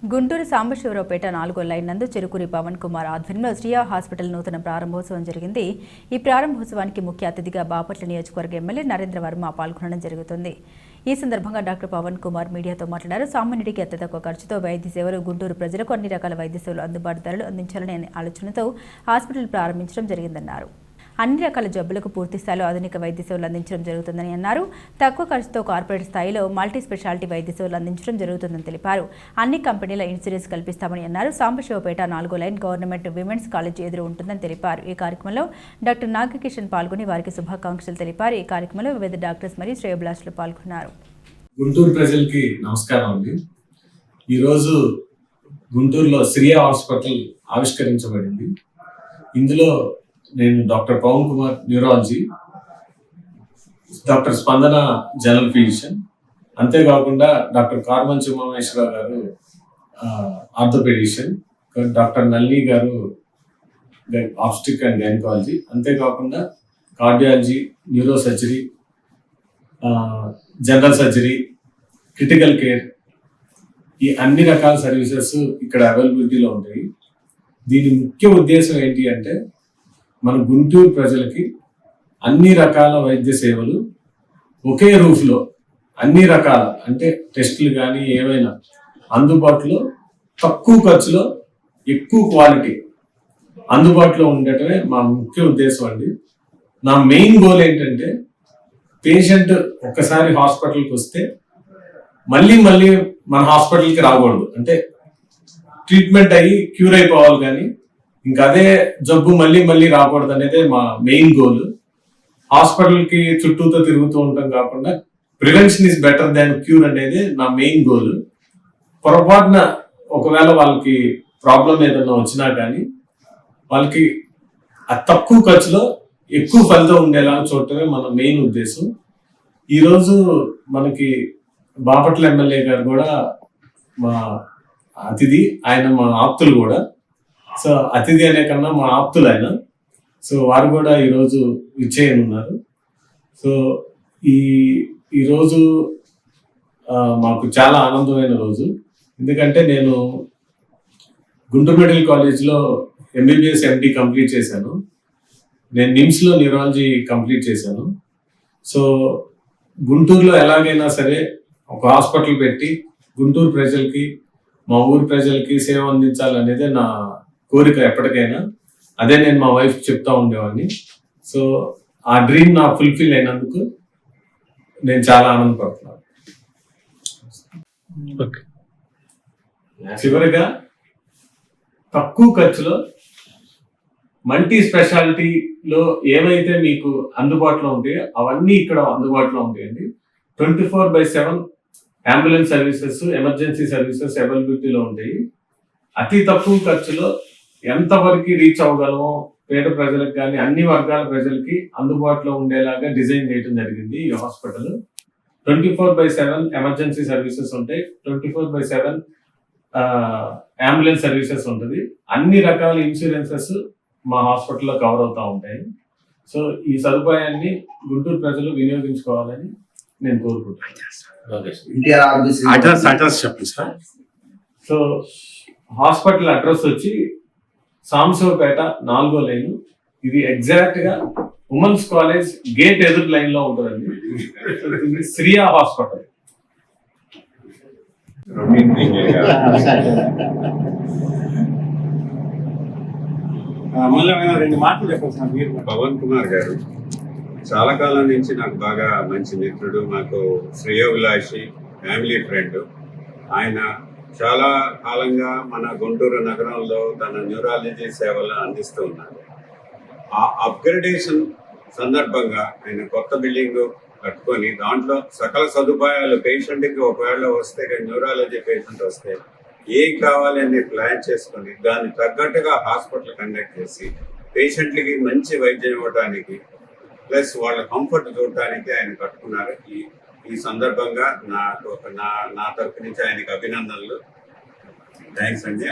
గుంటూరు సాంబశివరావుపేట 4వ లైన్ నందు చెరుకూరి పవన్ కుమార్ ఆధ్వర్యంలో శ్రీయా హాస్పిటల్ నూతన ప్రారంభోత్సవం జరిగింది. ఈ ప్రారంభోత్సవానికి ముఖ్య అతిథిగా బాపట్ల నియోజకవర్గ ఎమ్మెల్యే నరేంద్ర వర్మ పాల్గొనడం జరుగుతుంది. ఈ సందర్భంగా డాక్టర్ పవన్ కుమార్ మీడియాతో మాట్లాడారు. సామాన్యుడికి అతి తక్కువ ఖర్చుతో వైద్య సేవలు, గుంటూరు ప్రజలకు అన్ని రకాల వైద్య సేవలు అందుబాటు ధరలు అందించాలనే ఆలోచనతో హాస్పిటల్ ప్రారంభించడం జరిగిందన్నారు. అన్ని రకాల జబ్బులకు పూర్తి స్థాయిలో ఆధునిక వైద్య సేవలు అందించడం జరుగుతుందని అన్నారు. తక్కువ ఖర్చుతో కార్పొరేట్ స్థాయిలో మల్టీ స్పెషాలిటీ వైద్య సేవలు అందించడం జరుగుతుందని తెలిపారు. అన్ని కంపెనీల ఇన్సూరెన్స్ కల్పిస్తామని అన్నారు. సాంబశివపేట 4వ లైన్ గవర్నమెంట్ విమెన్స్ కాలేజ్ ఎదురు ఉంటుందని తెలిపారు. ఈ కార్యక్రమంలో డాక్టర్ నాగకిషన్ పాల్గొని వారికి శుభాకాంక్షలు తెలిపారు. ఈ కార్యక్రమంలో వివిధ డాక్టర్స్ మరియు శ్రేయోభిలాషులు పాల్గొన్నారు. గుంటూరు ప్రజలకి నమస్కారం అండి. ఈరోజు గుంటూరులో శ్రీయా హాస్పిటల్ ఆవిష్కరించబడింది. ఇందులో నేను doctor Pavan Kumar neurology, doctor Spandana general physician, అంతేకాకుండా డాక్టర్ కార్మంచి ఉమామేశ్వరరావు గారు ఆర్థోపెడిషియన్, డాక్టర్ నళిని గారు ఆబ్స్టిక్ అండ్ గైనకాలజీ, అంతేకాకుండా cardiology, neuro surgery, general surgery, critical care, ఈ అన్ని రకాల సర్వీసెస్ ఇక్కడ అవైలబిలిటీలో ఉంటాయి. దీని ముఖ్య ఉద్దేశం ఏంటి అంటే మన గుంటూరు ప్రజలకి అన్ని రకాల వైద్య సేవలు ఒకే రూఫ్లో అన్ని రకాల అంటే టెస్టులు కానీ ఏమైనా అందుబాటులో తక్కువ ఖర్చులో ఎక్కువ క్వాలిటీ అందుబాటులో ఉండటమే మా ముఖ్య ఉద్దేశం అండి. నా మెయిన్ గోల్ ఏంటంటే పేషెంట్ ఒక్కసారి హాస్పిటల్కి వస్తే మళ్ళీ మన హాస్పిటల్కి రాకూడదు. అంటే ట్రీట్మెంట్ అయ్యి క్యూర్ అయిపోవాలి, కానీ ఇంకా అదే జబ్బు మళ్ళీ రాకూడదు అనేది మా మెయిన్ గోల్. హాస్పిటల్కి చుట్టూతో తిరుగుతూ ఉంటాం కాకుండా prevention is better than cure అనేది నా మెయిన్ గోల్. పొరపాటున ఒకవేళ వాళ్ళకి ప్రాబ్లం ఏదైనా వచ్చినా కానీ వాళ్ళకి తక్కువ ఖర్చులో ఎక్కువ ఫలితం ఉండేలా చూడటమే మన మెయిన్ ఉద్దేశం. ఈరోజు మనకి బాపట్ల ఎమ్మెల్యే గారు కూడా మా అతిథి, ఆయన మా ఆప్తులు కూడా. సో అతిథి అనే కన్నా మా ఆప్తులు ఆయన. సో వారు కూడా ఈరోజు విచ్చేయనున్నారు. సో ఈరోజు మాకు చాలా ఆనందమైన రోజు. ఎందుకంటే నేను గుంటూరు మెడికల్ కాలేజ్లో ఎంబీబీఎస్ ఎండి కంప్లీట్ చేశాను. నేను నిమ్స్లో న్యూరాలజీ కంప్లీట్ చేశాను. సో గుంటూరులో ఎలాగైనా సరే ఒక హాస్పిటల్ పెట్టి గుంటూరు ప్రజలకి, మా ఊరి ప్రజలకి సేవ అందించాలనేదే నా కోరిక ఎప్పటికైనా. అదే నేను మా వైఫ్ చెప్తా ఉండేవాడిని. సో ఆ డ్రీమ్ నా ఫుల్ఫిల్ అయినందుకు నేను చాలా ఆనందపడుతున్నాను. చివరిగా తక్కువ ఖర్చులో మల్టీ స్పెషాలిటీలో ఏమైతే మీకు అందుబాటులో ఉంటాయో అవన్నీ ఇక్కడ అందుబాటులో ఉంటాయండి. 24/7 అంబులెన్స్ సర్వీసెస్, ఎమర్జెన్సీ సర్వీసెస్ అవైలబిలిటీలో ఉంటాయి. అతి తక్కువ ఖర్చులో ఎంతవరకు రీచ్ అవ్వగలమో పేద ప్రజలకు కానీ అన్ని వర్గాల ప్రజలకి అందుబాటులో ఉండేలాగా డిజైన్ చేయడం జరిగింది ఈ హాస్పిటల్. 24/7 ఎమర్జెన్సీ సర్వీసెస్ ఉంటాయి, 24/7 అంబులెన్స్ సర్వీసెస్ ఉంటుంది. అన్ని రకాల ఇన్సూరెన్సెస్ మా హాస్పిటల్లో కవర్ అవుతూ ఉంటాయి. సో ఈ సదుపాయాన్ని గుంటూరు ప్రజలు వినియోగించుకోవాలని నేను కోరుకుంటున్నాను. సో హాస్పిటల్ అడ్రస్ వచ్చి సాంబశివపేట 4వ లైన్. ఇది ఎగ్జాక్ట్ గా ఉమెన్స్ కాలేజ్ గేట్ ఎదురు లైన్ లో ఉంటుందండి. శ్రీయా హాస్పిటల్. పవన్ కుమార్ గారు చాలా కాలం నుంచి నాకు బాగా మంచి మిత్రుడు, మాకు శ్రేయోభిలాషి, ఫ్యామిలీ ఫ్రెండ్. ఆయన చాలా కాలంగా మన గుంటూరు నగరంలో తన న్యూరాలజీ సేవలు అందిస్తూ ఉన్నారు. ఆ అప్గ్రేడేషన్ సందర్భంగా ఆయన కొత్త బిల్డింగ్ కట్టుకొని దాంట్లో సకల సదుపాయాలు పేషెంట్కి ఒకవేళ వస్తే, న్యూరాలజీ పేషెంట్ వస్తే ఏం కావాలని ప్లాన్ చేసుకొని దాన్ని తగ్గట్టుగా హాస్పిటల్ కండక్ట్ చేసి పేషెంట్లకి మంచి వైద్యం ఇవ్వడానికి ప్లస్ వాళ్ళ కంఫర్ట్ చూడటానికి ఆయన కట్టుకున్నారు. ఈ సందర్భంగా నా తరపు నుంచి ఆయనకి అభినందనలు. థ్యాంక్స్ అండి.